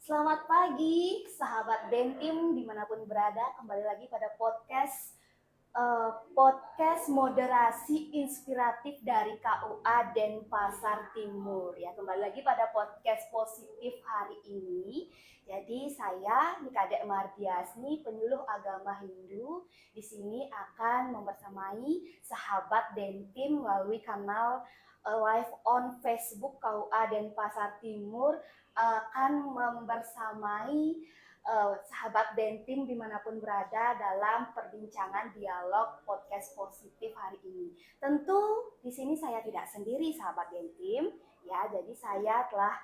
Selamat pagi, sahabat Dentim dimanapun berada. Kembali lagi pada podcast moderasi inspiratif dari KUA Denpasar Timur. Ya, kembali lagi pada podcast positif hari ini. Jadi saya Nikadek Mardiasni, penyuluh agama Hindu, di sini akan membersamai sahabat Dentim melalui kanal live on Facebook KUA Denpasar Timur, akan membersamai sahabat Dentim dimanapun berada dalam perbincangan dialog podcast positif hari ini. Tentu di sini saya tidak sendiri sahabat Dentim, ya. Jadi saya telah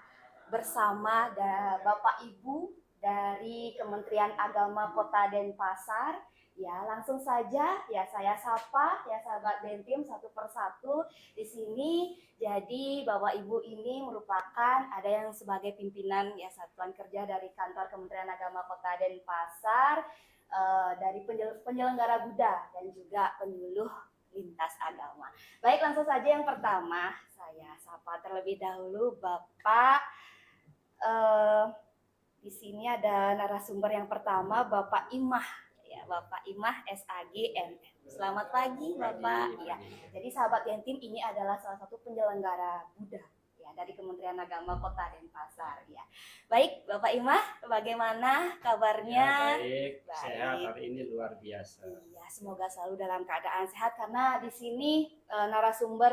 bersama Bapak Ibu dari Kementerian Agama Kota Denpasar. Ya, langsung saja ya saya sapa ya sahabat Dentim satu persatu di sini. Jadi Bapak Ibu ini merupakan ada yang sebagai pimpinan ya satuan kerja dari kantor Kementerian Agama Kota Denpasar, dari penyelenggara Buddha dan juga penyuluh lintas agama. Baik, langsung saja yang pertama saya sapa terlebih dahulu Bapak. Di sini ada narasumber yang pertama Bapak Imah. Bapak Imah SAG MM. Selamat pagi Bapak. Ya. Jadi sahabat Dentim ini adalah salah satu penyelenggara Buddha ya dari Kementerian Agama Kota Denpasar ya. Baik Bapak Imah, bagaimana kabarnya? Ya, baik, sehat hari ini luar biasa. Iya, semoga selalu dalam keadaan sehat karena di sini narasumber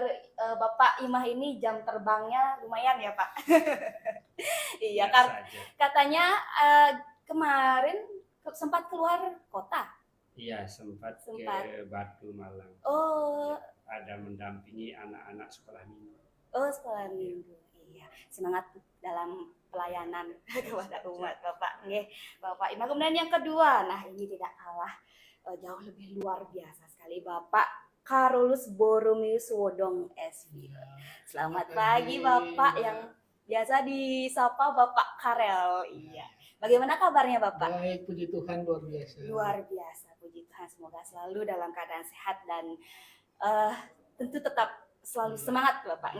Bapak Imah ini jam terbangnya lumayan ya Pak. Iya, katanya kemarin sempat keluar kota. Iya, sempat ke Batu Malang. Oh, ya, ada mendampingi anak-anak sekolah minggu. Oh, sekolah minggu. Iya, semangat dalam pelayanan kepada umat Bapak. Nggih, Bapak Imam. Kemudian yang kedua, nah ini tidak kalah jauh lebih luar biasa sekali Bapak Carolus Boromius Wodong SV. Selamat pagi Bapak yang biasa disapa Bapak Karel. Iya. Bagaimana kabarnya Bapak? Baik, puji Tuhan luar biasa. Luar biasa, puji Tuhan. Semoga selalu dalam keadaan sehat dan tentu tetap selalu semangat Bapak.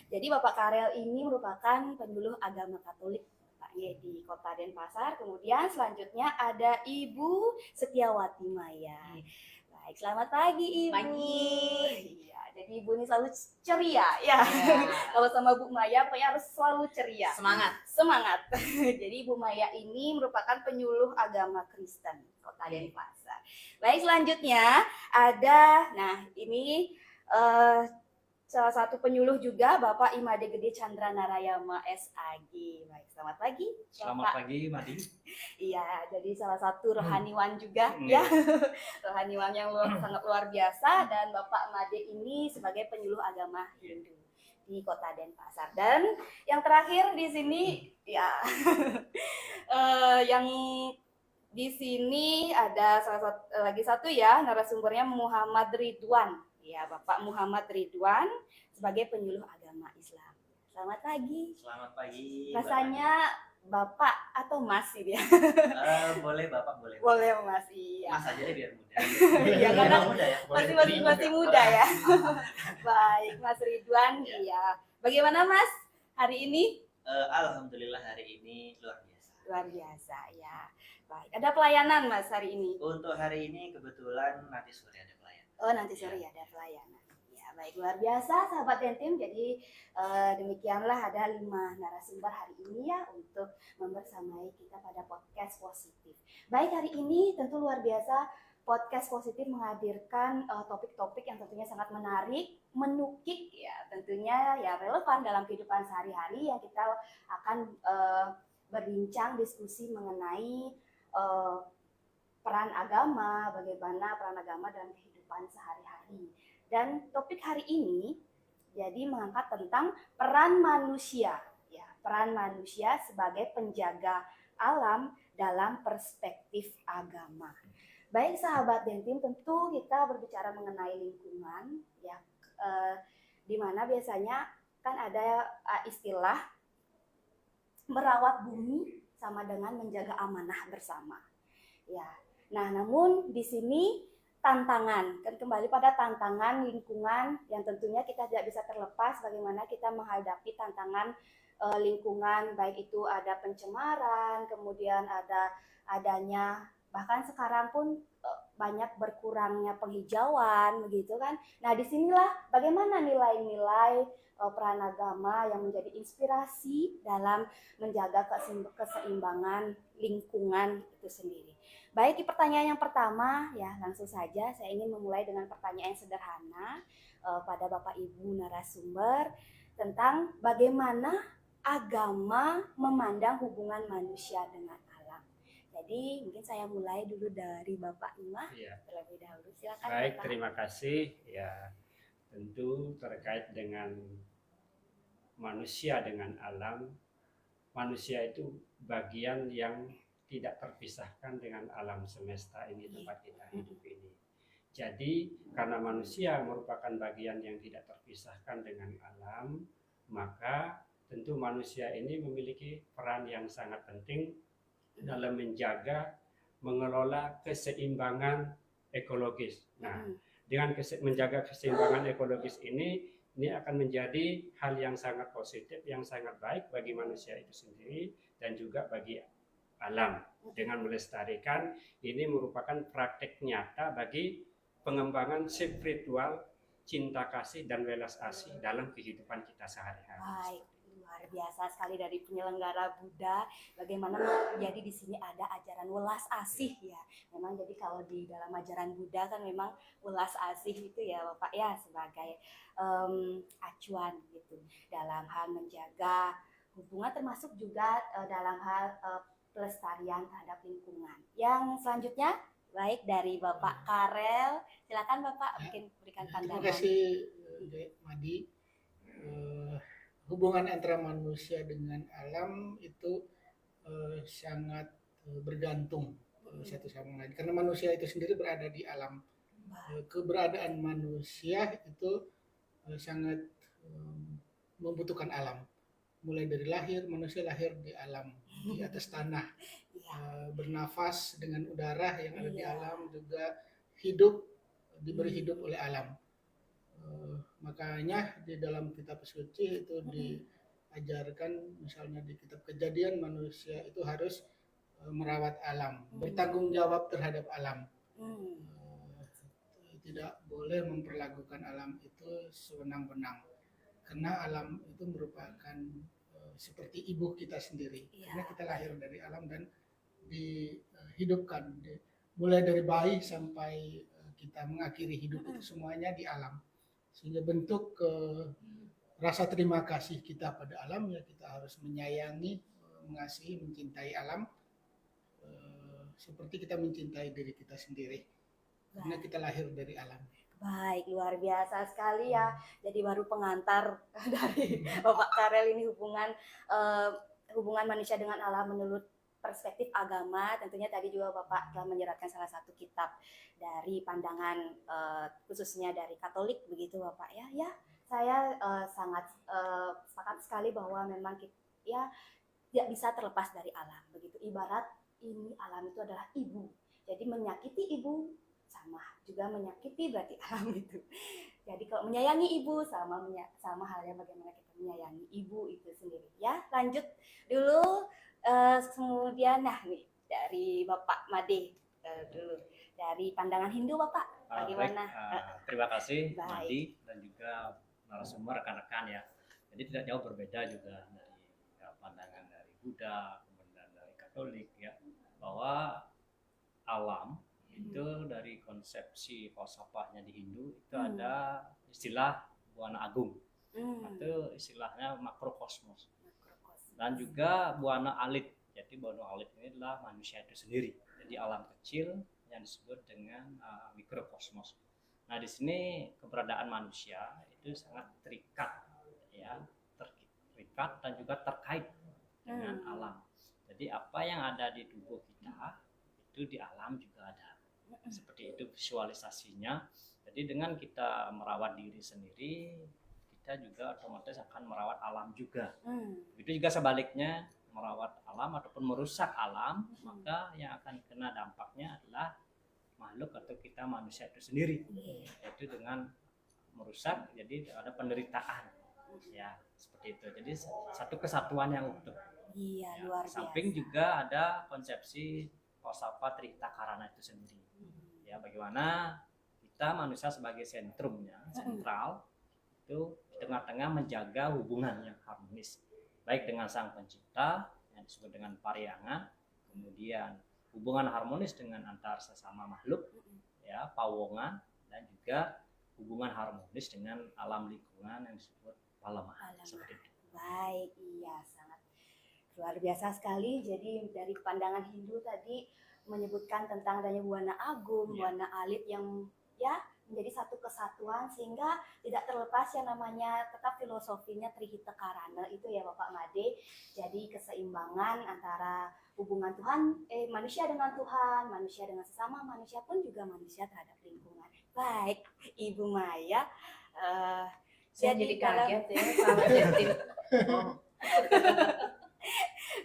Jadi Bapak Karel ini merupakan penyuluh agama Katolik Bapak di Kota Denpasar. Kemudian selanjutnya ada Ibu Setiawati Maya. Baik, selamat pagi Ibu. Pagi. Iya, jadi Ibu ini selalu ceria ya. Kalau sama Bu Maya pokoknya harus selalu ceria. Semangat. Jadi Ibu Maya ini merupakan penyuluh agama Kristen Kota Denpasar. Baik, selanjutnya ada, nah ini salah satu penyuluh juga Bapak Imade Gede Chandra Narayama SAG. Baik, selamat pagi. Selamat pagi, Madi. Iya, jadi salah satu rohaniwan juga ya. Rohaniwan yang sangat luar biasa, dan Bapak Made ini sebagai penyuluh agama Hindu di Kota Denpasar. Dan yang terakhir di sini ya yang di sini ada lagi satu ya narasumbernya Muhammad Ridwan. Ya, Bapak Muhammad Ridwan sebagai penyuluh agama Islam. Selamat pagi. Selamat pagi. Rasanya Bapak atau Mas ini ya? Boleh Bapak, boleh. Boleh Mas, iya. Mas aja deh biar muda. Iya, karena muda ya. masih muda ya. Baik, Mas Ridwan. Iya. Bagaimana Mas hari ini? Alhamdulillah hari ini luar biasa. Luar biasa ya. Baik. Ada pelayanan Mas hari ini? Untuk hari ini kebetulan nanti sore ada pelayanan. Oh, nanti sore ya ada pelayanan. Ya, baik, luar biasa sahabat Dentim. Jadi demikianlah ada 5 narasumber hari ini ya untuk membersamai kita pada podcast positif. Baik, hari ini tentu luar biasa podcast positif menghadirkan topik-topik yang tentunya sangat menarik, menukik ya, tentunya ya relevan dalam kehidupan sehari-hari yang kita akan berbincang diskusi mengenai peran agama, bagaimana peran agama dalam kehidupan sehari-hari. Dan topik hari ini jadi mengangkat tentang peran manusia ya, peran manusia sebagai penjaga alam dalam perspektif agama. Baik sahabat Dentim, tentu kita berbicara mengenai lingkungan ya, di mana biasanya kan ada istilah merawat bumi sama dengan menjaga amanah bersama. Ya. Nah, namun di sini tantangan, kan kembali pada tantangan lingkungan yang tentunya kita tidak bisa terlepas bagaimana kita menghadapi tantangan lingkungan, baik itu ada pencemaran, kemudian adanya bahkan sekarang pun banyak berkurangnya penghijauan begitu kan. Nah, disinilah bagaimana nilai-nilai peran agama yang menjadi inspirasi dalam menjaga keseimbangan lingkungan itu sendiri. Baik, di pertanyaan yang pertama ya langsung saja saya ingin memulai dengan pertanyaan yang sederhana pada Bapak Ibu narasumber tentang bagaimana agama memandang hubungan manusia dengan alam. Jadi mungkin saya mulai dulu dari Bapak Imah terlebih dahulu. Silakan. Baik, Bapak. terima kasih. Ya, tentu terkait dengan manusia dengan alam, manusia itu bagian yang tidak terpisahkan dengan alam semesta ini, tempat kita hidup ini. Jadi karena manusia merupakan bagian yang tidak terpisahkan dengan alam, maka tentu manusia ini memiliki peran yang sangat penting dalam menjaga, mengelola keseimbangan ekologis. Nah, dengan menjaga keseimbangan ekologis ini akan menjadi hal yang sangat positif, yang sangat baik bagi manusia itu sendiri dan juga bagi alam. Dengan melestarikan, ini merupakan praktek nyata bagi pengembangan spiritual, cinta kasih dan welas asih dalam kehidupan kita sehari-hari. Baik, luar biasa sekali dari penyelenggara Buddha. Bagaimana jadi di sini ada ajaran welas asih ya. Memang jadi kalau di dalam ajaran Buddha kan memang welas asih itu ya Bapak ya sebagai acuan gitu dalam hal menjaga hubungan termasuk juga dalam hal pelestarian terhadap lingkungan. Yang selanjutnya baik dari Bapak Karel, silakan Bapak mungkin berikan pandangan. Terima kasih Dek Madi. Hubungan antara manusia dengan alam itu sangat bergantung satu sama lain karena manusia itu sendiri berada di alam. Keberadaan manusia itu sangat membutuhkan alam. Mulai dari lahir, manusia lahir di alam, di atas tanah, bernafas dengan udara yang ada di alam, juga hidup, diberi hidup oleh alam. Makanya di dalam kitab suci itu diajarkan, misalnya di kitab Kejadian, manusia itu harus merawat alam, bertanggung jawab terhadap alam. Tidak boleh memperlakukan alam itu sewenang-wenang, karena alam itu merupakan seperti ibu kita sendiri. Karena kita lahir dari alam dan dihidupkan, mulai dari bayi sampai kita mengakhiri hidup itu semuanya di alam. Sehingga bentuk rasa terima kasih kita pada alam ya kita harus menyayangi, mengasihi, mencintai alam seperti kita mencintai diri kita sendiri. Karena kita lahir dari alam. Baik, luar biasa sekali ya. Jadi baru pengantar dari Bapak Karel ini hubungan manusia dengan alam menurut perspektif agama. Tentunya tadi juga Bapak telah menyeratkan salah satu kitab dari pandangan khususnya dari Katolik begitu Bapak ya. Ya, saya sangat sepakat sekali bahwa memang ya tidak bisa terlepas dari alam begitu. Ibarat ini alam itu adalah ibu. Jadi menyakiti ibu sama juga menyakiti berarti alam itu. Jadi kalau menyayangi ibu sama halnya bagaimana kita menyayangi ibu itu sendiri. Ya, lanjut dulu. Kemudian nah nih dari Bapak Made dulu dari pandangan Hindu Bapak bagaimana? Terima kasih Baik. Madi dan juga narasumber rekan-rekan ya. Jadi tidak jauh berbeda juga dari pandangan dari Buddha kemudian dari Katolik ya, bahwa alam itu dari konsepsi falsafahnya di Hindu itu ada istilah buana agung atau istilahnya makrokosmos dan juga buana alit. Jadi buana alit ini adalah manusia itu sendiri, jadi alam kecil yang disebut dengan mikrokosmos. Nah di sini keberadaan manusia itu sangat terikat ya, terikat dan juga terkait dengan alam. Jadi apa yang ada di tubuh kita itu di alam juga ada. Seperti itu visualisasinya. Jadi dengan kita merawat diri sendiri, kita juga otomatis akan merawat alam juga. Itu juga sebaliknya, merawat alam ataupun merusak alam, maka yang akan kena dampaknya adalah makhluk atau kita manusia itu sendiri. Yaitu dengan merusak, jadi ada penderitaan ya seperti itu. Jadi satu kesatuan yang utuh. Iya, Ya, luar di biasa. samping juga ada konsepsi falsafat Trihita Karana itu sendiri. Ya, bagaimana kita manusia sebagai sentrumnya, sentral itu di tengah-tengah menjaga hubungan yang harmonis, baik dengan Sang Pencipta yang disebut dengan Paryanga, kemudian hubungan harmonis dengan antar sesama makhluk, ya, pawongan, dan juga hubungan harmonis dengan alam lingkungan yang disebut palemahan. Seperti itu. Baik, iya, sangat luar biasa sekali. Jadi dari pandangan Hindu tadi menyebutkan tentang adanya buana agung, buana alit yang ya menjadi satu kesatuan sehingga tidak terlepas yang namanya tetap filosofinya Trihita Karana itu ya Bapak Made. Jadi keseimbangan antara hubungan manusia dengan Tuhan, manusia dengan sesama manusia pun juga manusia terhadap lingkungan. Baik, Ibu Maya. Saya jadi kaget ya sama jadi.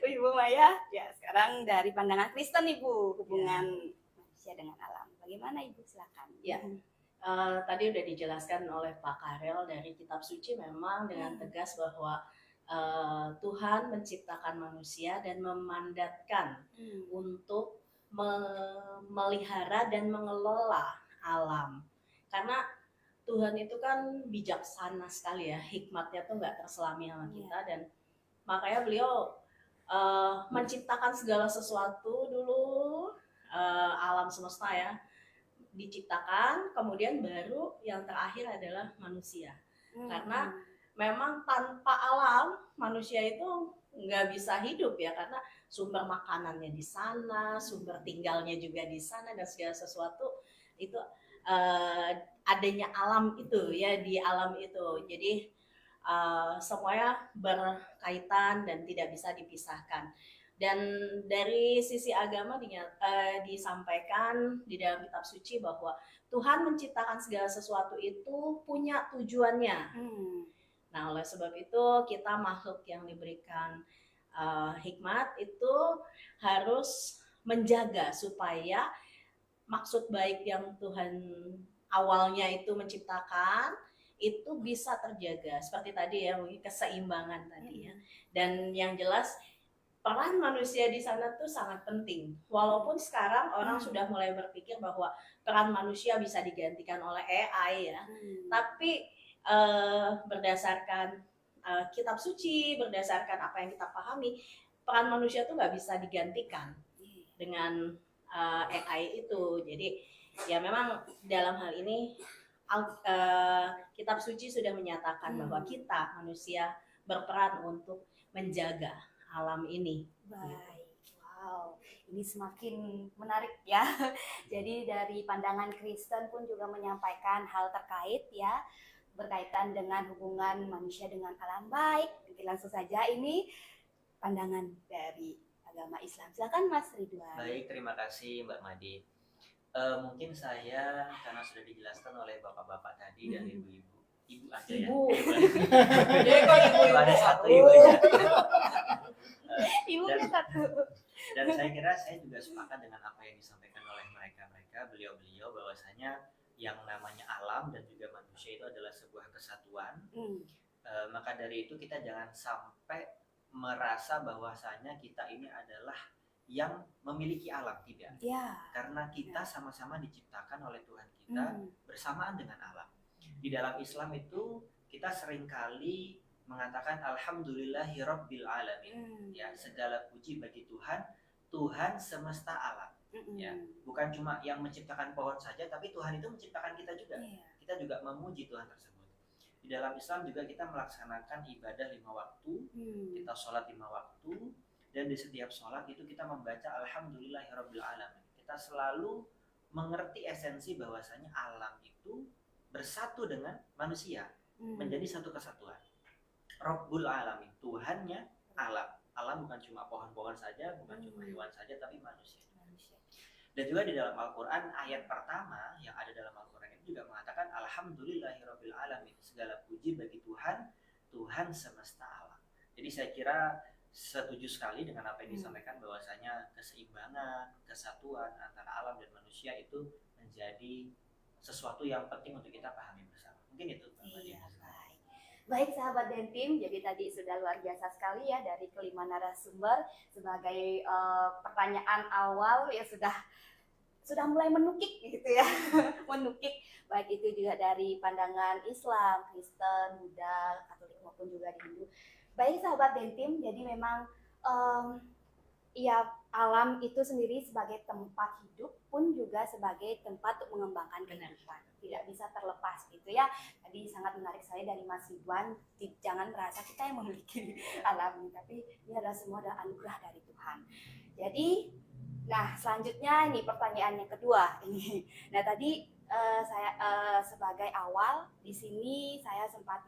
Ibu Maya, ya sekarang dari pandangan Kristen Ibu, hubungan manusia dengan alam. Bagaimana Ibu? Silakan. Ya. Tadi udah dijelaskan oleh Pak Karel dari kitab suci memang dengan tegas bahwa Tuhan menciptakan manusia dan memandatkan untuk memelihara dan mengelola alam. Karena Tuhan itu kan bijaksana sekali ya, hikmatnya tuh nggak terselami sama kita dan makanya beliau menciptakan segala sesuatu dulu, alam semesta ya diciptakan, kemudian baru yang terakhir adalah manusia. Karena memang tanpa alam manusia itu nggak bisa hidup ya, karena sumber makanannya di sana, sumber tinggalnya juga di sana, dan segala sesuatu itu adanya alam itu ya, di alam itu. Jadi semuanya berkaitan dan tidak bisa dipisahkan. Dan dari sisi agama disampaikan di dalam kitab suci bahwa Tuhan menciptakan segala sesuatu itu punya tujuannya. Nah, oleh sebab itu kita makhluk yang diberikan hikmat itu harus menjaga supaya maksud baik yang Tuhan awalnya itu menciptakan itu bisa terjaga. Seperti tadi ya, mungkin keseimbangan tadi ya. Dan yang jelas peran manusia di sana tuh sangat penting. Walaupun sekarang orang sudah mulai berpikir bahwa peran manusia bisa digantikan oleh AI ya. Tapi berdasarkan kitab suci, berdasarkan apa yang kita pahami, peran manusia tuh nggak bisa digantikan dengan AI itu. Jadi ya memang dalam hal ini kitab suci sudah menyatakan bahwa kita manusia berperan untuk menjaga alam ini. Baik, wow, ini semakin menarik ya. Jadi dari pandangan Kristen pun juga menyampaikan hal terkait ya, berkaitan dengan hubungan manusia dengan alam. Baik, langsung saja ini pandangan dari agama Islam. Silakan Mas Ridwan. Baik, terima kasih Mbak Madi. Mungkin saya karena sudah dijelaskan oleh bapak-bapak tadi dan ibu-ibu. Ibu aja ya. Ibu. Ada satu ibu ya. Ibunya satu. Dan saya kira saya juga sepakat dengan apa yang disampaikan oleh mereka beliau-beliau bahwasanya yang namanya alam dan juga manusia itu adalah sebuah kesatuan. Maka dari itu kita jangan sampai merasa bahwasanya kita ini adalah yang memiliki alam, tidak. Karena kita sama-sama diciptakan oleh Tuhan kita bersamaan dengan alam. Di dalam Islam itu kita seringkali mengatakan alhamdulillahirabbil alamin. Ya, segala puji bagi Tuhan, Tuhan semesta alam. Ya, bukan cuma yang menciptakan pohon saja, tapi Tuhan itu menciptakan kita juga. Kita juga memuji Tuhan tersebut. Di dalam Islam juga kita melaksanakan ibadah 5 waktu, kita sholat 5 waktu, dan di setiap sholat itu kita membaca alhamdulillahirabbil alamin. Kita selalu mengerti esensi bahwasanya alam itu bersatu dengan manusia, menjadi satu kesatuan. Rabbul alamin, Tuhannya alam. Alam bukan cuma pohon-pohon saja, bukan cuma hewan saja, tapi manusia. Dan juga di dalam Al-Quran, ayat pertama yang ada dalam Al-Quran itu juga mengatakan alhamdulillahirabbil alamin, segala puji bagi Tuhan, Tuhan semesta alam. Jadi saya kira setuju sekali dengan apa yang disampaikan bahwasanya keseimbangan, kesatuan antara alam dan manusia itu menjadi sesuatu yang penting untuk kita pahami bersama. Mungkin itu. Iya, baik. Baik sahabat Dentim, jadi tadi sudah luar biasa sekali ya dari kelima narasumber sebagai pertanyaan awal ya sudah mulai menukik gitu ya, menukik baik itu juga dari pandangan Islam, Kristen, Buddha, Katolik maupun juga di Hindu. Baik sahabat Dentim, jadi memang ya alam itu sendiri sebagai tempat hidup pun juga sebagai tempat untuk mengembangkan kehidupan. Tidak bisa terlepas gitu ya. Tadi sangat menarik saya dari Mas Ridwan, jangan merasa kita yang memiliki alam, tapi ini adalah semua adalah anugerah dari Tuhan. Jadi, nah selanjutnya ini pertanyaan yang kedua ini. Nah tadi saya sebagai awal di sini saya sempat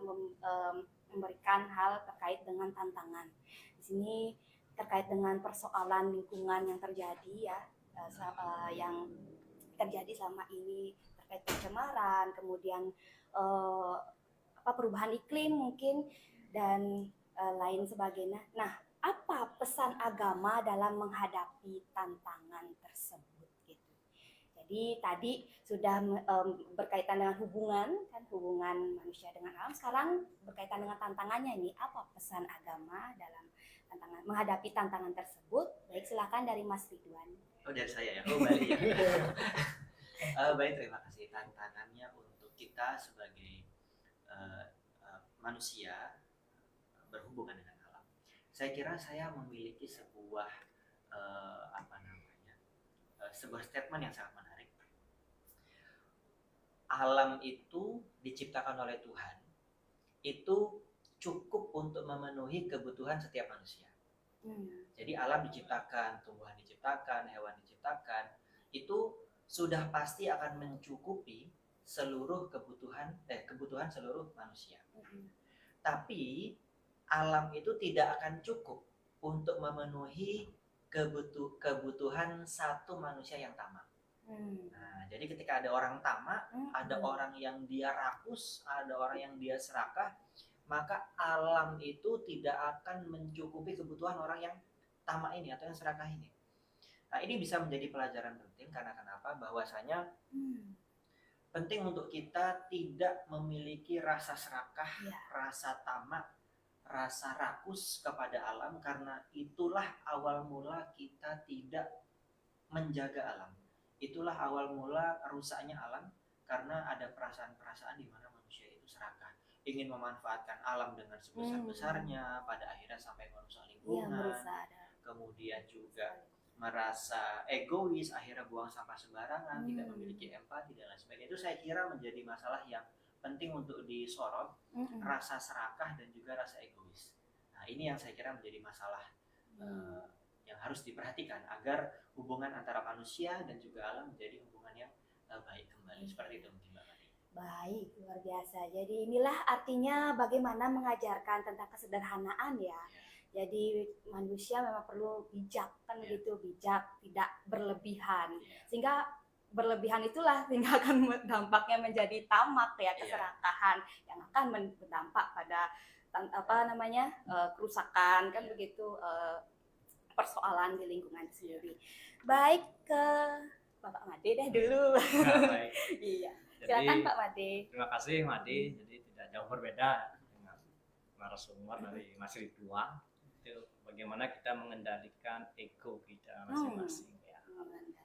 memberikan hal terkait dengan tantangan. Di sini terkait dengan persoalan lingkungan yang terjadi ya, yang terjadi selama ini terkait pencemaran, kemudian perubahan iklim mungkin dan lain sebagainya. Nah, apa pesan agama dalam menghadapi tantangan tersebut gitu. Jadi tadi sudah berkaitan dengan hubungan manusia dengan alam. Sekarang berkaitan dengan tantangannya ini, apa pesan agama dalam menghadapi tantangan tersebut? Baik, silakan dari Mas Ridwan. Oh, dari saya ya. Oh, balik ya. Baik, terima kasih. Tantangannya untuk kita sebagai manusia berhubungan dengan alam. Saya kira saya memiliki sebuah sebuah statement yang sangat menarik. Alam itu diciptakan oleh Tuhan. Itu cukup untuk memenuhi kebutuhan setiap manusia. Jadi alam diciptakan, tumbuhan diciptakan, hewan diciptakan, itu sudah pasti akan mencukupi seluruh kebutuhan seluruh manusia. Tapi alam itu tidak akan cukup untuk memenuhi kebutuhan satu manusia yang tamak. Nah, jadi ketika ada orang tamak, ada orang yang dia rakus, ada orang yang dia serakah, maka alam itu tidak akan mencukupi kebutuhan orang yang tamak ini atau yang serakah ini. Nah, ini bisa menjadi pelajaran penting karena kenapa? Bahwasanya penting untuk kita tidak memiliki rasa serakah, rasa tamak, rasa rakus kepada alam, karena itulah awal mula kita tidak menjaga alam. Itulah awal mula rusaknya alam, karena ada perasaan-perasaan di mana manusia itu serakah, ingin memanfaatkan alam dengan sebesar-besarnya, pada akhirnya sampai merusak lingkungan, kemudian juga merasa egois, akhirnya buang sampah sembarangan, tidak memiliki empati dan lain sebagainya. Itu saya kira menjadi masalah yang penting untuk disorot, rasa serakah dan juga rasa egois. Nah, ini yang saya kira menjadi masalah yang harus diperhatikan agar hubungan antara manusia dan juga alam menjadi hubungan yang baik kembali. Seperti itu mungkin Mbak Madi. Baik, luar biasa. Jadi inilah artinya bagaimana mengajarkan tentang kesederhanaan ya. Jadi manusia memang perlu bijak kan begitu, bijak, tidak berlebihan. Sehingga berlebihan itulah sehingga akan dampaknya menjadi tamak ya, keserakahan yang akan berdampak pada kerusakan kan begitu, persoalan di lingkungan sendiri. Baik, ke Bapak Made deh dulu. Baik. Iya. Jadi, silakan Pak Made. Terima kasih Madi. Jadi tidak jauh berbeda dengan narasumber dari Mas Ridwan. Itu bagaimana kita mengendalikan ego kita masing-masing ya.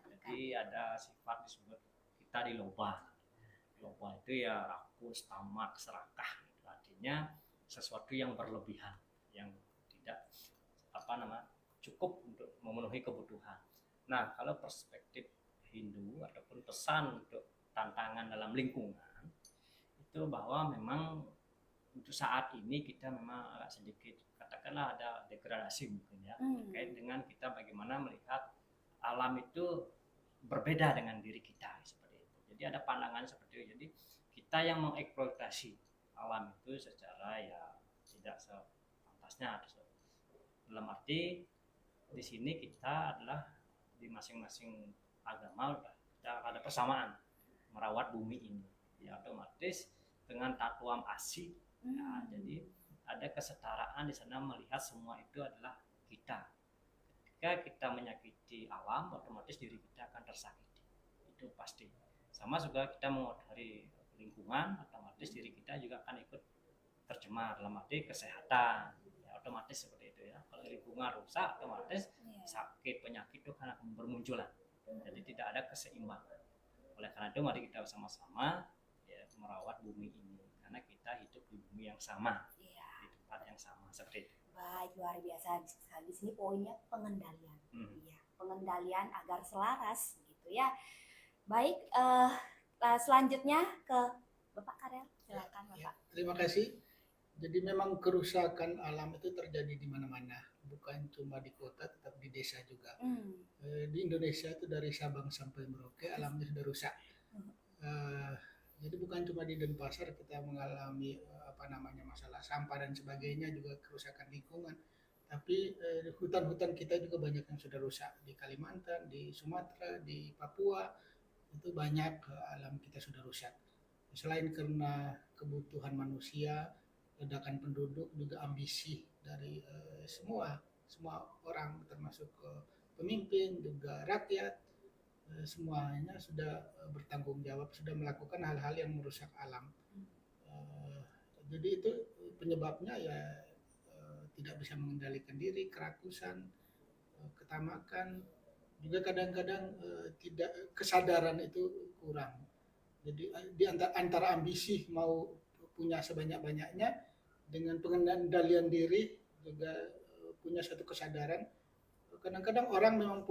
Jadi ada sifat disebut kita diloba. Loba itu ya rakus, tamak, serakah. Artinya sesuatu yang berlebihan, yang tidak cukup untuk memenuhi kebutuhan. Nah, kalau perspektif Hindu ataupun pesan untuk tantangan dalam lingkungan itu bahwa memang untuk saat ini kita memang agak sedikit katakanlah ada degradasi mungkin ya, terkait dengan kita bagaimana melihat alam itu berbeda dengan diri kita seperti itu. Jadi ada pandangan seperti itu. Jadi kita yang mengeksploitasi alam itu secara ya tidak sepantasnya. Dalam arti di sini kita adalah di masing-masing agama kita ada persamaan merawat bumi ini. Ya otomatis dengan tatuam asih. Ya, jadi ada kesetaraan di sana melihat semua itu adalah kita. Ketika kita menyakiti alam, otomatis diri kita akan tersakiti. Itu pasti. Sama juga kita mengotori lingkungan, otomatis diri kita juga akan ikut tercemar, dalam arti kesehatan, ya, otomatis seperti itu ya. Kalau lingkungan rusak, otomatis sakit, penyakit itu akan bermunculan. Jadi tidak ada keseimbangan. Oleh karena itu mari kita sama-sama ya, merawat bumi ini, karena kita hidup di bumi yang sama, Iya. di tempat yang sama, seperti itu. Baik, luar biasa sekali. Di sini poinnya pengendalian. Iya, pengendalian agar selaras gitu ya. Baik, selanjutnya ke Bapak Karel. Silakan Ya, Bapak. terima kasih. Jadi memang kerusakan alam itu terjadi di mana-mana, bukan cuma di kota, tetap di desa juga. Di Indonesia itu dari Sabang sampai Merauke alamnya sudah rusak. Jadi bukan cuma di Denpasar kita mengalami masalah sampah dan sebagainya, juga kerusakan lingkungan. Tapi hutan-hutan kita juga banyak yang sudah rusak di Kalimantan, di Sumatera, di Papua, itu banyak alam kita sudah rusak. Selain karena kebutuhan manusia, ledakan penduduk, juga ambisi dari semua orang, termasuk pemimpin, juga rakyat, semuanya sudah bertanggung jawab, sudah melakukan hal-hal yang merusak alam. Jadi itu penyebabnya ya tidak bisa mengendalikan diri, kerakusan, ketamakan, juga kadang-kadang tidak, kesadaran itu kurang. Jadi di antara ambisi mau punya sebanyak-banyaknya dengan pengendalian diri, juga punya satu kesadaran. Kadang-kadang orang memang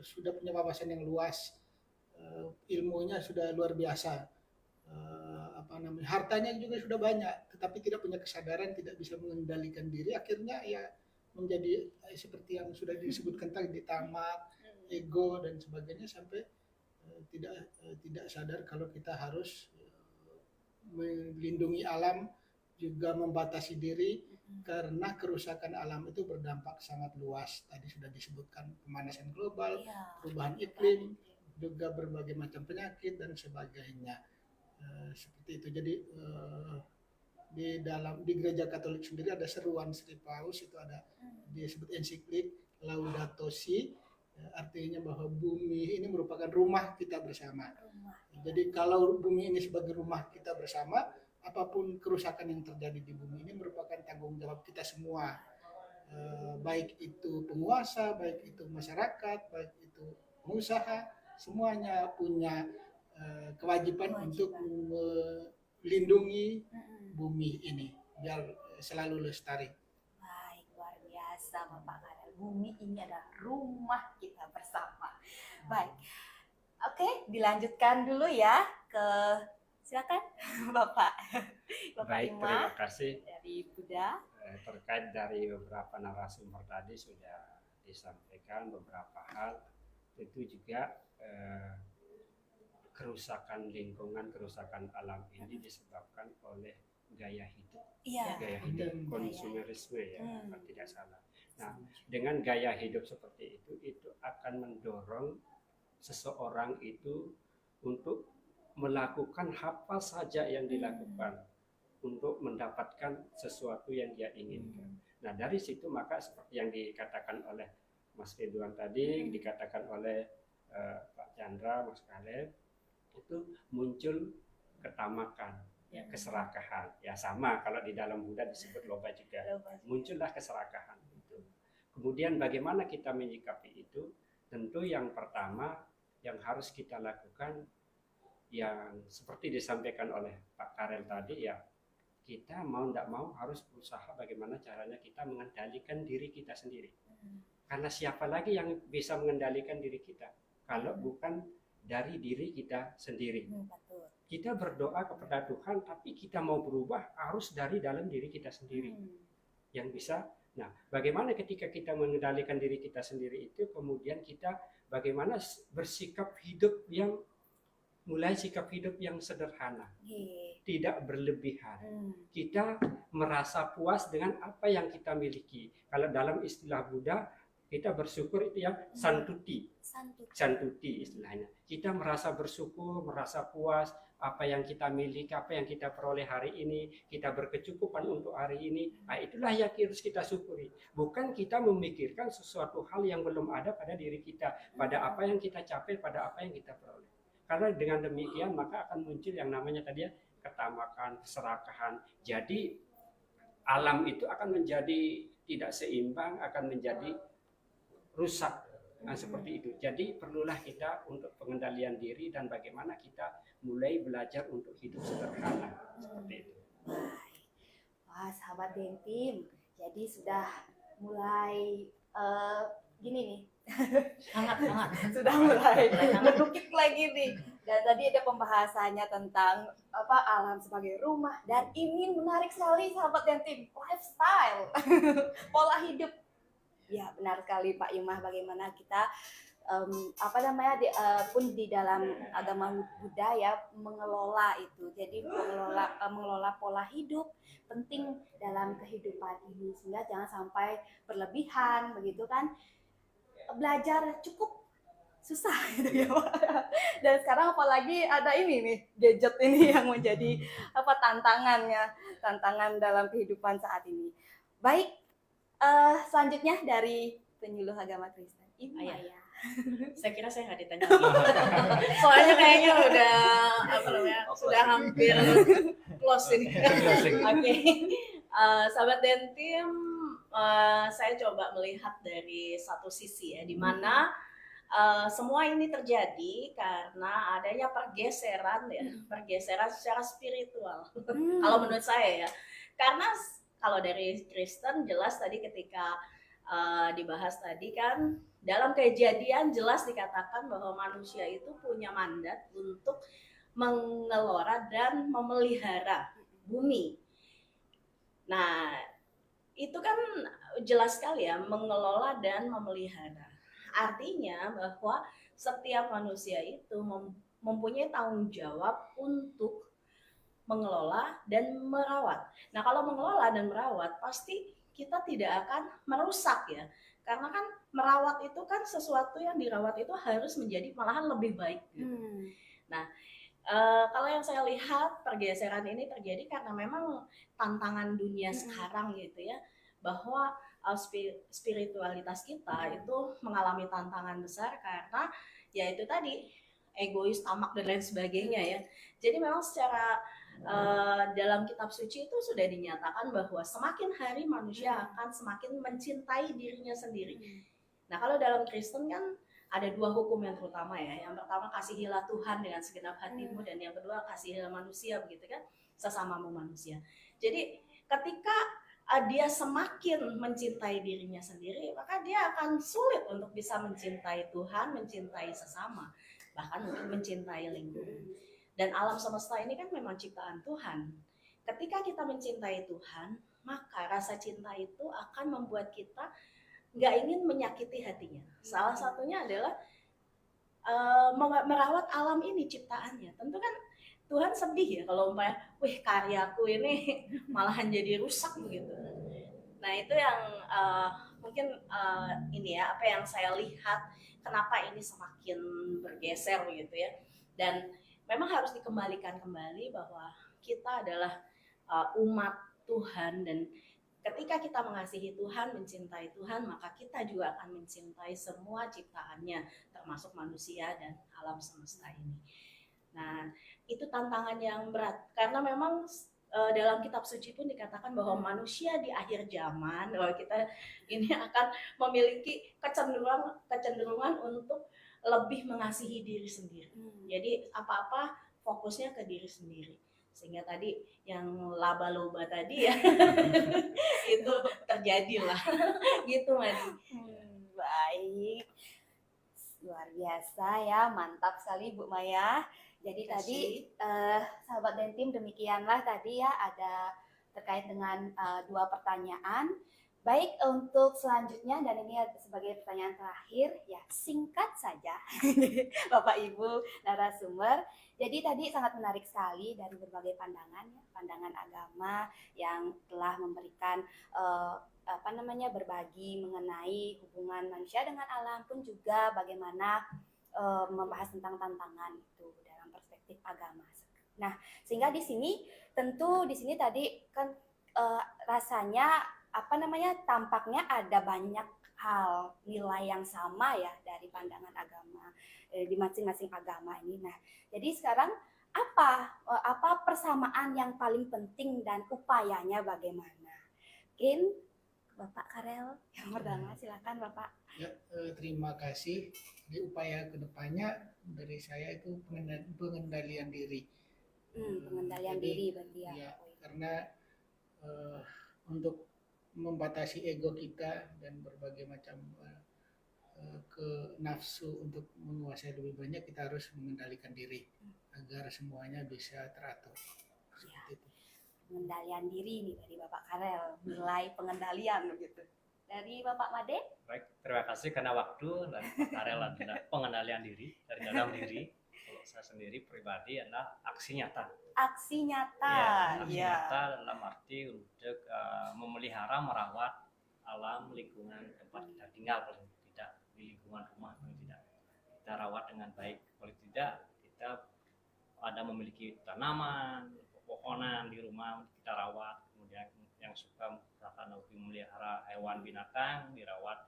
sudah punya wawasan yang luas, ilmunya sudah luar biasa, hartanya juga sudah banyak, tetapi tidak punya kesadaran, tidak bisa mengendalikan diri, akhirnya ya menjadi seperti yang sudah disebutkan tadi, tamak, ego dan sebagainya, sampai tidak sadar kalau kita harus melindungi alam, juga membatasi diri, karena kerusakan alam itu berdampak sangat luas. Tadi sudah disebutkan pemanasan global, perubahan iklim, juga berbagai macam penyakit dan sebagainya. Seperti itu. Jadi di Gereja Katolik sendiri ada seruan Sri Paus, itu ada disebut ensiklik Laudato Si, artinya bahwa bumi ini merupakan rumah kita bersama. Jadi kalau bumi ini sebagai rumah kita bersama, apapun kerusakan yang terjadi di bumi ini merupakan tanggung jawab kita semua, baik itu penguasa, baik itu masyarakat, baik itu pengusaha, semuanya punya kewajiban untuk melindungi bumi ini biar selalu lestari. Baik, luar biasa Bapak Karel. Bumi ini adalah rumah kita bersama. Baik, oke, dilanjutkan dulu ya ke, silakan Bapak. Baik, Ima terima kasih. dari Buddha. Terkait dari beberapa narasumber tadi sudah disampaikan beberapa hal, itu juga kerusakan lingkungan, kerusakan alam ini disebabkan oleh gaya hidup, gaya hidup konsumerisme ya, kalau tidak salah. Nah, dengan gaya hidup seperti itu akan mendorong seseorang itu untuk melakukan apa saja yang dilakukan untuk mendapatkan sesuatu yang dia inginkan. Nah, dari situ maka seperti yang dikatakan oleh Mas Ridwan tadi, dikatakan oleh Pak Chandra, Mas Kaleb, itu muncul ketamakan, keserakahan. Ya sama kalau di dalam Buddha disebut loba juga. Muncullah keserakahan itu. Kemudian bagaimana kita menyikapi itu? Tentu yang pertama yang harus kita lakukan, yang seperti disampaikan oleh Pak Karel tadi, ya kita mau tidak mau harus berusaha bagaimana caranya kita mengendalikan diri kita sendiri. Karena siapa lagi yang bisa mengendalikan diri kita kalau bukan dari diri kita sendiri. Kita berdoa kepada Tuhan, tapi kita mau berubah harus dari dalam diri kita sendiri yang bisa. Nah, bagaimana ketika kita mengendalikan diri kita sendiri itu, kemudian kita bagaimana bersikap hidup yang mulai sikap hidup yang sederhana, tidak berlebihan. Kita merasa puas dengan apa yang kita miliki. Kalau dalam istilah Buddha, kita bersyukur itu yang santuti istilahnya. Kita merasa bersyukur, merasa puas apa yang kita miliki, apa yang kita peroleh hari ini, kita berkecukupan untuk hari ini. Nah, itulah yang harus kita syukuri. Bukan kita memikirkan sesuatu hal yang belum ada pada diri kita, pada apa yang kita capai, pada apa yang kita peroleh. Karena dengan demikian maka akan muncul yang namanya tadi ya, ketamakan, keserakahan. Jadi alam itu akan menjadi tidak seimbang, akan menjadi rusak. Nah, seperti itu. Jadi perlulah kita untuk pengendalian diri dan bagaimana kita mulai belajar untuk hidup sederhana. Seperti itu. Wah, sahabat Dentim, jadi sudah mulai gini nih, Hangat. sudah mulai ngedukit lagi nih. Dan tadi ada pembahasannya tentang alam sebagai rumah, dan ini menarik sekali sahabat Dentim, lifestyle, pola hidup. Ya benar sekali Pak Imah, bagaimana kita pun di dalam agama Buddha ya mengelola itu. Jadi mengelola pola hidup penting dalam kehidupan ini, sehingga jangan sampai berlebihan begitu kan. Belajar cukup susah gitu ya Pak. Dan sekarang apalagi ada ini nih, gadget ini yang menjadi tantangan dalam kehidupan saat ini. Baik, selanjutnya dari penyuluh agama Kristen, Ibu Maya. Saya kira saya nggak ditanya. Soalnya kayaknya sudah hampir close ini. Oke. Sahabat Dentim, saya coba melihat dari satu sisi ya, di mana semua ini terjadi karena adanya pergeseran secara spiritual. Kalau menurut saya ya, karena kalau dari Kristen jelas tadi ketika dibahas tadi kan, dalam Kejadian jelas dikatakan bahwa manusia itu punya mandat untuk mengelola dan memelihara bumi. Nah, itu kan jelas sekali ya, mengelola dan memelihara. Artinya bahwa setiap manusia itu mempunyai tanggung jawab untuk mengelola dan merawat. Nah, kalau mengelola dan merawat pasti kita tidak akan merusak ya. Karena kan merawat itu kan sesuatu yang dirawat itu harus menjadi malahan lebih baik. Nah, kalau yang saya lihat pergeseran ini terjadi karena memang tantangan dunia sekarang gitu ya, bahwa spiritualitas kita itu mengalami tantangan besar karena ya itu tadi egois, tamak dan lain sebagainya ya. Jadi memang secara dalam kitab suci itu sudah dinyatakan bahwa semakin hari manusia akan semakin mencintai dirinya sendiri. Nah, kalau dalam Kristen kan ada dua hukum yang terutama ya. Yang pertama, kasihilah Tuhan dengan segenap hatimu, dan yang kedua, kasihilah manusia, begitu kan, sesamamu manusia. Jadi ketika dia semakin mencintai dirinya sendiri, maka dia akan sulit untuk bisa mencintai Tuhan, mencintai sesama, bahkan untuk mencintai lingkungan. Dan alam semesta ini kan memang ciptaan Tuhan. Ketika kita mencintai Tuhan, maka rasa cinta itu akan membuat kita nggak ingin menyakiti hatinya. Salah satunya adalah merawat alam ini, ciptaannya. Tentu kan Tuhan sedih ya kalau umpamanya, karyaku ini malahan jadi rusak begitu. Nah, itu yang mungkin ini ya, apa yang saya lihat kenapa ini semakin bergeser gitu ya. Dan memang harus dikembalikan kembali bahwa kita adalah umat Tuhan, dan ketika kita mengasihi Tuhan, mencintai Tuhan, maka kita juga akan mencintai semua ciptaannya, termasuk manusia dan alam semesta ini. Nah, itu tantangan yang berat, karena memang dalam kitab suci pun dikatakan bahwa manusia di akhir zaman, bahwa kita ini akan memiliki kecenderungan untuk lebih mengasihi diri sendiri. Jadi apa-apa fokusnya ke diri sendiri. Sehingga tadi yang laba-loba tadi ya itu terjadilah gitu Madi. Baik, luar biasa ya, mantap sekali Bu Maya. Jadi tadi sahabat Dentim, demikianlah tadi ya, ada terkait dengan dua pertanyaan. Baik, untuk selanjutnya, dan ini sebagai pertanyaan terakhir, ya singkat saja Bapak Ibu narasumber. Jadi tadi sangat menarik sekali dari berbagai pandangan, ya, pandangan agama yang telah memberikan berbagi mengenai hubungan manusia dengan alam, pun juga bagaimana membahas tentang tantangan itu dalam perspektif agama. Nah, sehingga di sini tadi kan rasanya tampaknya ada banyak hal nilai yang sama ya dari pandangan agama di masing-masing agama ini. Nah, jadi sekarang apa persamaan yang paling penting dan upayanya bagaimana? Mungkin Bapak Karel yang pertama, silakan Bapak. Ya, terima kasih. Di upaya kedepannya dari saya itu pengendalian diri. Pengendalian Jadi, diri berarti ya. Ya, karena untuk membatasi ego kita dan berbagai macam ke nafsu untuk menguasai lebih banyak, kita harus mengendalikan diri agar semuanya bisa teratur. Seperti itu. Pengendalian diri nih dari Bapak Karel, mulai pengendalian begitu. Dari Bapak Made? Baik, terima kasih karena waktu dan Pak Karel adalah pengendalian diri dari dalam diri. Kalau saya sendiri pribadi adalah aksi nyata. Aksi nyata. Aksi nyata dalam arti untuk memelihara, merawat alam, lingkungan tempat kita tinggal, paling tidak di lingkungan rumah, paling tidak kita rawat dengan baik. Kalau tidak, kita ada memiliki tanaman, pepohonan di rumah kita rawat, kemudian yang suka misalkan lebih memelihara hewan binatang dirawat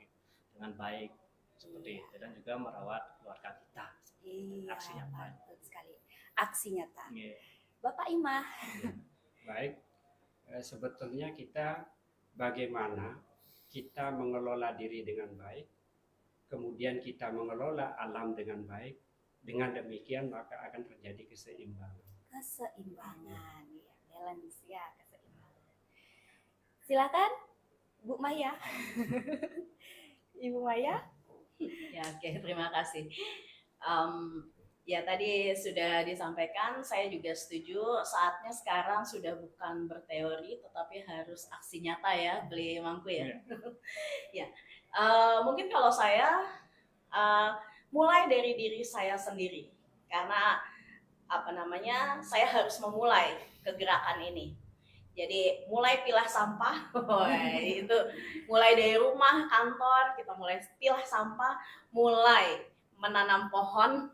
dengan baik seperti itu, dan juga merawat keluarga kita. Iya, Aksi nyata. betul sekali. Aksi nyata. Iya. Bapak Imah. Baik, sebetulnya kita bagaimana kita mengelola diri dengan baik, kemudian kita mengelola alam dengan baik. Dengan demikian maka akan terjadi keseimbangan. Keseimbangan, ya, balance ya, keseimbangan. Silakan Bu Maya. Ibu Maya. Ya, oke, terima kasih. Ya tadi sudah disampaikan, saya juga setuju. Saatnya sekarang sudah bukan berteori, tetapi harus aksi nyata ya, beli mangku ya. Ya, mungkin kalau saya mulai dari diri saya sendiri, karena saya harus memulai kegerakan ini. Jadi mulai pilah sampah, itu mulai dari rumah, kantor, kita mulai pilah sampah, mulai menanam pohon,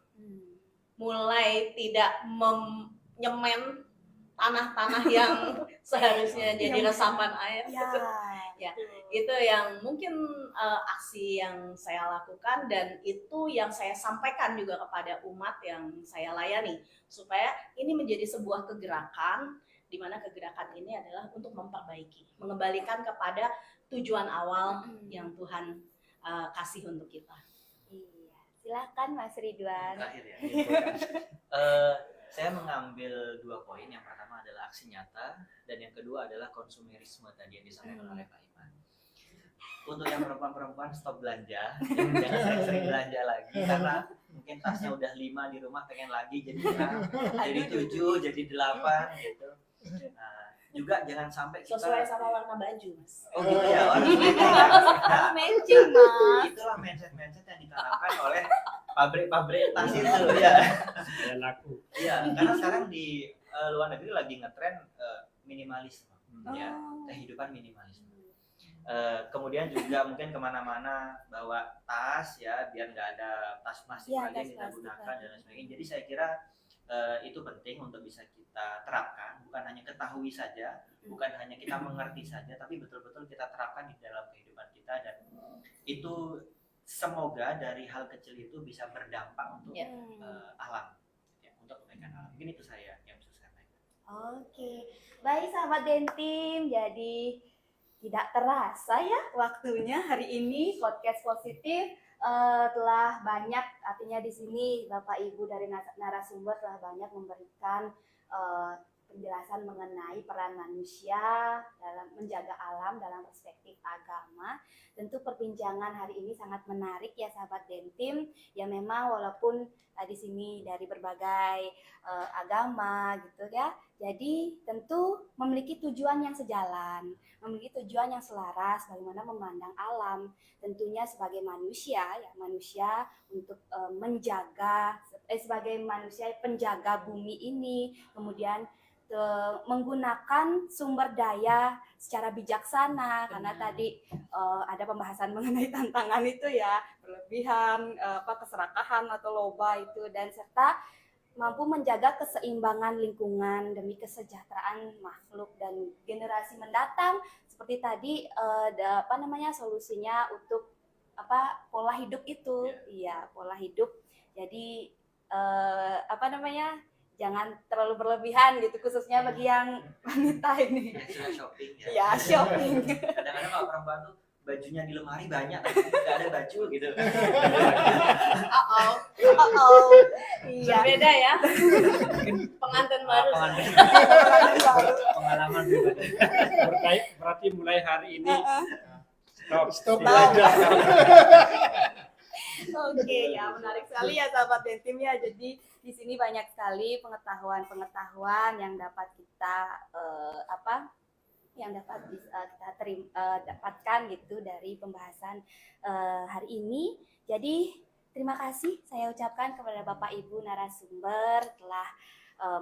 mulai tidak menyemen tanah-tanah yang seharusnya jadi resapan air. Ya, itu yang mungkin aksi yang saya lakukan, dan itu yang saya sampaikan juga kepada umat yang saya layani, supaya ini menjadi sebuah kegerakan, di mana kegerakan ini adalah untuk memperbaiki, mengembalikan kepada tujuan awal yang Tuhan kasih untuk kita. Iya, silakan Mas Ridwan. Terakhir ya. Saya mengambil 2 poin. Yang pertama adalah aksi nyata, dan yang kedua adalah konsumerisme tadi yang disampaikan oleh Pak Iman. Untuk yang perempuan-perempuan, stop belanja, jangan sering-sering belanja lagi, karena mungkin tasnya udah 5 di rumah, pengen lagi jadi 6, jadi 7, jadi 8 gitu. Nah, juga jangan sampai kita Sesuai sama warna baju, Mas. Oh gitu ya, warna Harus matching, Mas. Itulah mindset yang ditanamkan oleh pabrik-pabrik tas itu ya. Dan aku Iya, karena sekarang di luar negeri lagi ngetren minimalisme, ya, kehidupan minimalisme. Kemudian juga mungkin kemana-mana bawa tas ya, biar nggak ada tas plastik Ya, lagi yang kita gunakan dan lain sebagainya. Jadi saya kira itu penting untuk bisa kita terapkan, bukan hanya ketahui saja, bukan hanya kita mengerti saja, tapi betul-betul kita terapkan di dalam kehidupan kita, dan itu semoga dari hal kecil itu bisa berdampak untuk alam, ya, untuk kebaikan alam. Mungkin itu saya yang bisa saya sampaikan. Oke, baik sahabat Dentim, jadi tidak terasa ya waktunya hari ini podcast positif telah banyak, artinya di sini Bapak Ibu dari narasumber telah banyak memberikan penjelasan mengenai peran manusia dalam menjaga alam dalam perspektif agama. Tentu perbincangan hari ini sangat menarik ya sahabat Dentim. Ya memang walaupun di sini dari berbagai agama gitu ya. Jadi tentu memiliki tujuan yang sejalan, memiliki tujuan yang selaras bagaimana memandang alam. Tentunya sebagai manusia ya, manusia untuk menjaga sebagai manusia penjaga bumi ini, kemudian menggunakan sumber daya secara bijaksana. Karena tadi ada pembahasan mengenai tantangan itu ya, berlebihan, keserakahan atau loba itu, dan serta mampu menjaga keseimbangan lingkungan demi kesejahteraan makhluk dan generasi mendatang. Seperti tadi solusinya untuk pola hidup itu, iya pola hidup. Jadi jangan terlalu berlebihan gitu, khususnya bagi yang wanita ini. Sudah shopping ya. Ya, shopping. Kadang-kadang kalau perempuan tuh bajunya di lemari banyak tapi nggak ada baju gitu. Oh, oh, iya. Berbeda ya. Pengantin baru. Pengalaman pribadi. Berarti mulai hari ini Stop. belajar. Oke, ya menarik sekali ya sahabat Dentim ya. Jadi di sini banyak sekali pengetahuan-pengetahuan yang dapat kita dapatkan gitu dari pembahasan hari ini. Jadi terima kasih saya ucapkan kepada Bapak Ibu narasumber telah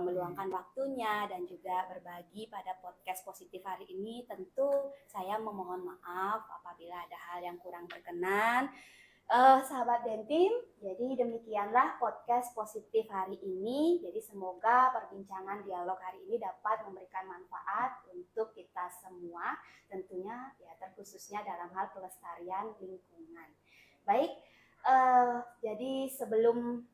meluangkan waktunya dan juga berbagi pada podcast positif hari ini. Tentu saya memohon maaf apabila ada hal yang kurang berkenan. Sahabat Dentim, jadi demikianlah podcast positif hari ini. Jadi semoga perbincangan dialog hari ini dapat memberikan manfaat untuk kita semua, tentunya ya terkhususnya dalam hal pelestarian lingkungan. Baik, jadi sebelum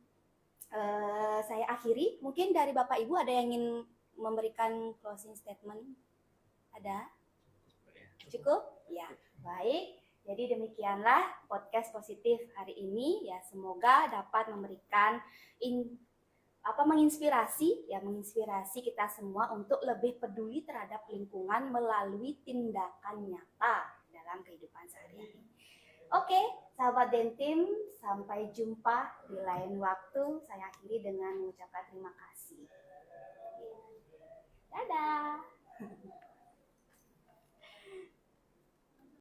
saya akhiri, mungkin dari Bapak Ibu ada yang ingin memberikan closing statement? Ada? Cukup? Ya, baik. Jadi demikianlah podcast positif hari ini ya, semoga dapat memberikan menginspirasi kita semua untuk lebih peduli terhadap lingkungan melalui tindakan nyata dalam kehidupan sehari-hari. Oke, sahabat Dentim, sampai jumpa di lain waktu. Saya akhiri dengan mengucapkan terima kasih. Dadah.